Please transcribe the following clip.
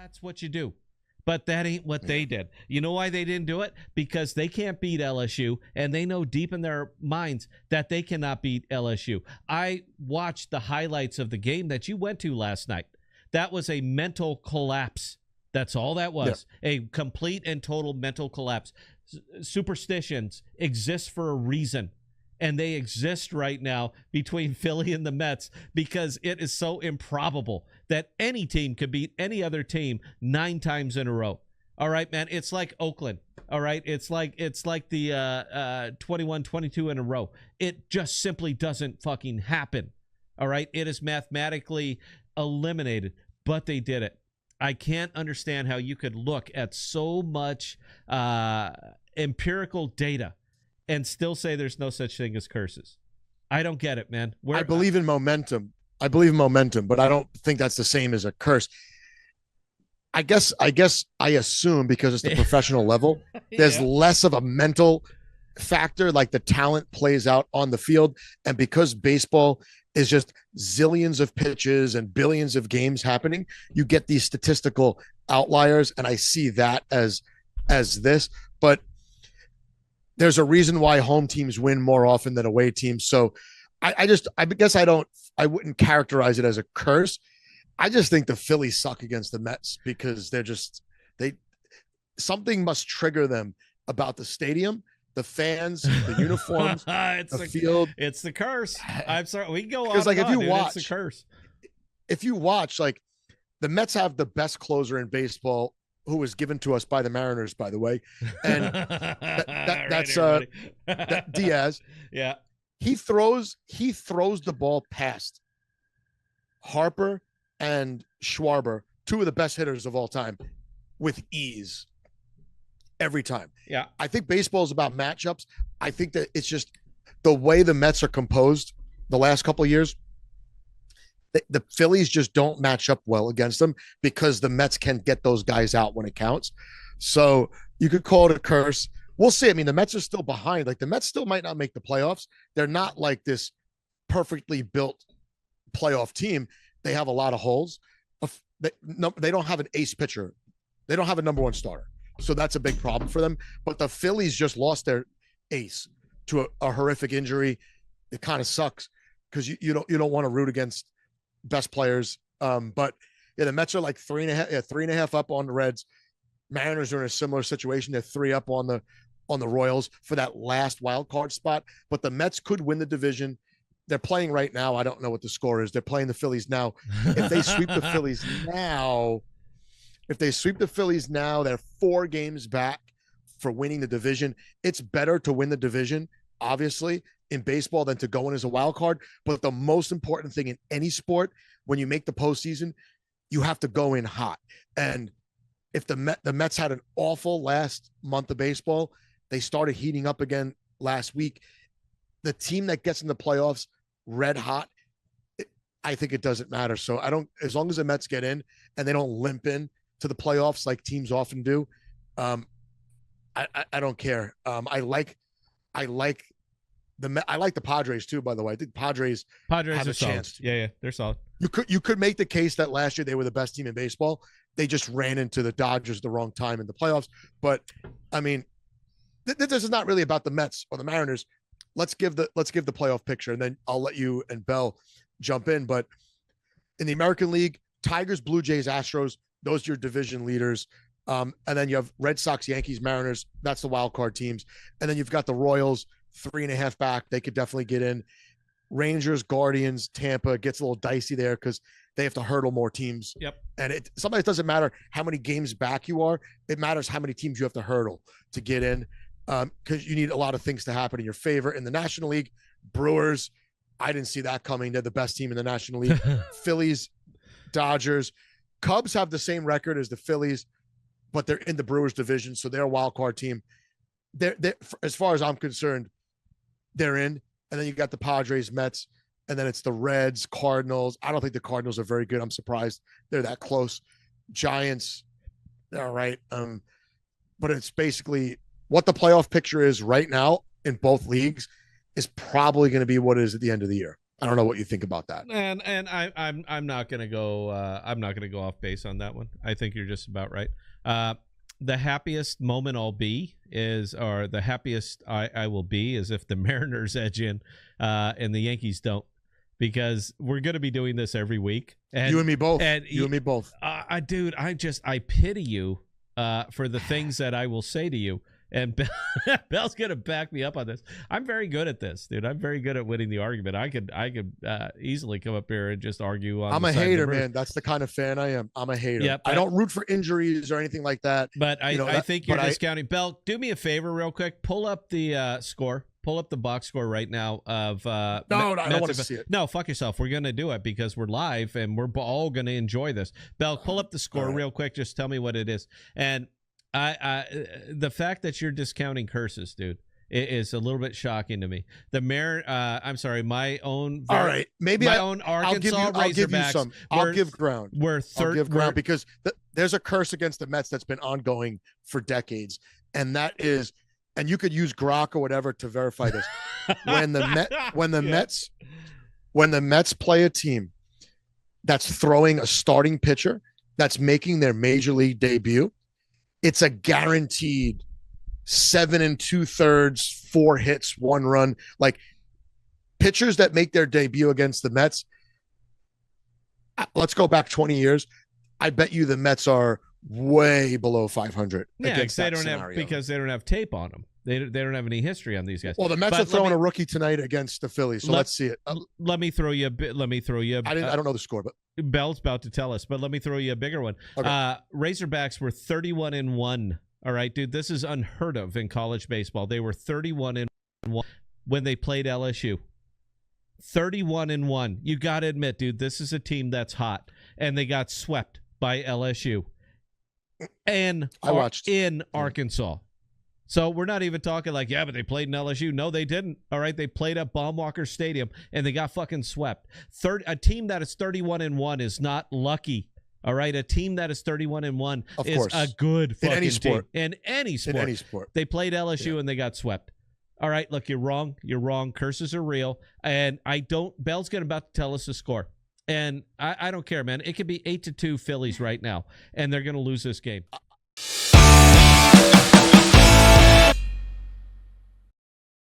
That's what you do. But that ain't what they did. You know why they didn't do it? Because they can't beat LSU, and they know deep in their minds that they cannot beat LSU. I watched the highlights of the game that you went to last night. That was a mental collapse. That's all that was. Yeah. A complete and total mental collapse. Superstitions exist for a reason. And they exist right now between Philly and the Mets because it is so improbable that any team could beat any other team 9 times in a row. All right, man. It's like Oakland. All right. It's like the 21-22 in a row. It just simply doesn't fucking happen. All right. It is mathematically eliminated, but they did it. I can't understand how you could look at so much empirical data and still say there's no such thing as curses. I don't get it, man. I believe in momentum. But I don't think that's the same as a curse. I assume because it's the professional level, there's less of a mental factor, like the talent plays out on the field. And because baseball is just zillions of pitches and billions of games happening, you get these statistical outliers. And I see that as this, but there's a reason why home teams win more often than away teams. So I guess I wouldn't characterize it as a curse. I just think the Phillies suck against the Mets because something must trigger them about the stadium, the fans, the uniforms, the field. It's the curse. I'm sorry. We can go on. Because like, it's the curse. If you watch, like, the Mets have the best closer in baseball, who was given to us by the Mariners, by the way. And that's Diaz. Yeah. He throws the ball past Harper and Schwarber, 2 of the best hitters of all time, with ease every time. Yeah. I think baseball is about matchups. I think that it's just the way the Mets are composed the last couple of years. The Phillies just don't match up well against them because the Mets can get those guys out when it counts. So you could call it a curse. We'll see. I mean, the Mets are still behind. Like, the Mets still might not make the playoffs. They're not like this perfectly built playoff team. They have a lot of holes. They don't have an ace pitcher. They don't have a number 1 starter. So that's a big problem for them. But the Phillies just lost their ace to a horrific injury. It kind of sucks because you don't want to root against best players. But yeah, the Mets are like 3.5 up on the Reds. Mariners are in a similar situation. They're 3 up on the Royals for that last wild card spot. But the Mets could win the division. They're playing right now. I don't know what the score is. They're playing the Phillies now. If they sweep the Phillies now, they're 4 games back for winning the division. It's better to win the division, obviously, in baseball than to go in as a wild card. But the most important thing in any sport, when you make the postseason, you have to go in hot. And if the Mets had an awful last month of baseball, they started heating up again last week. The team that gets in the playoffs red hot, I think it doesn't matter. So as long as the Mets get in and they don't limp in to the playoffs like teams often do, I don't care. I like the Padres too, by the way. I think Padres have a chance. Yeah, they're solid. You could make the case that last year they were the best team in baseball. They just ran into the Dodgers the wrong time in the playoffs. But I mean, this is not really about the Mets or the Mariners. Let's give the playoff picture, and then I'll let you and Bell jump in. But in the American League, Tigers, Blue Jays, Astros, those are your division leaders. And then you have Red Sox, Yankees, Mariners. That's the wild card teams. And then you've got the Royals, 3.5 back. They could definitely get in. Rangers, Guardians, Tampa gets a little dicey there because they have to hurdle more teams. Yep. And sometimes it doesn't matter how many games back you are. It matters how many teams you have to hurdle to get in, because you need a lot of things to happen in your favor. In the National League, Brewers, I didn't see that coming. They're the best team in the National League. Phillies, Dodgers. Cubs have the same record as the Phillies, but they're in the Brewers division, so they're a wild card team. They're as far as I'm concerned, they're in. And then you got the Padres, Mets, and then it's the Reds, Cardinals. I don't think the Cardinals are very good. I'm surprised they're that close. Giants, all right. But it's basically what the playoff picture is right now in both leagues is probably going to be what it is at the end of the year. I don't know what you think about that. And I'm not gonna go off base on that one. I think you're just about right. The happiest moment I'll be is, or the happiest I will be, is if the Mariners edge in and the Yankees don't, because we're going to be doing this every week. And you and me both. Dude, I pity you for the things that I will say to you. And Bell's going to back me up on this. I'm very good at this, dude. I'm very good at winning the argument. I could easily come up here and just argue on. I'm a hater, man. That's the kind of fan I am. I'm a hater. Yep, I don't root for injuries or anything like that. But I think you're discounting. Bell, do me a favor real quick. Pull up the score. Pull up the box score right now of I don't want to see it. No, fuck yourself. We're going to do it because we're live and we're all going to enjoy this. Bell, pull up the score real quick. Just tell me what it is. And the fact that you're discounting curses, dude, it is a little bit shocking to me. My own. All right, maybe my own Arkansas Razorbacks. I'll give you some. I'll give ground. I'll give ground because there's a curse against the Mets that's been ongoing for decades, and that is, and you could use Grok or whatever to verify this. When the Mets play a team that's throwing a starting pitcher that's making their major league debut, it's a guaranteed 7 2/3, 4 hits, 1 run. Like pitchers that make their debut against the Mets. Let's go back 20 years. I bet you the Mets are way below 500. Yeah, because they don't have tape on them. They don't have any history on these guys. Well, the Mets are throwing a rookie tonight against the Phillies, so let's see it. Let me throw you a bit. I don't know the score, but Bell's about to tell us. But let me throw you a bigger one. Okay. Razorbacks were 31-1. All right, dude, this is unheard of in college baseball. They were 31-1 when they played LSU. 31-1. You got to admit, dude, this is a team that's hot, and they got swept by LSU. And I watched in Arkansas. So we're not even talking like, yeah, but they played in LSU. No, they didn't. All right, they played at Baum-Walker Stadium, and they got fucking swept. A team that is 31-1 is not lucky. All right, a team that is 31-1 is a good fucking team. In any sport. They played LSU and they got swept. All right, look, you're wrong. You're wrong. Curses are real. And Bell's about to tell us the score. And I don't care, man. It could be 8-2 Phillies right now, and they're going to lose this game.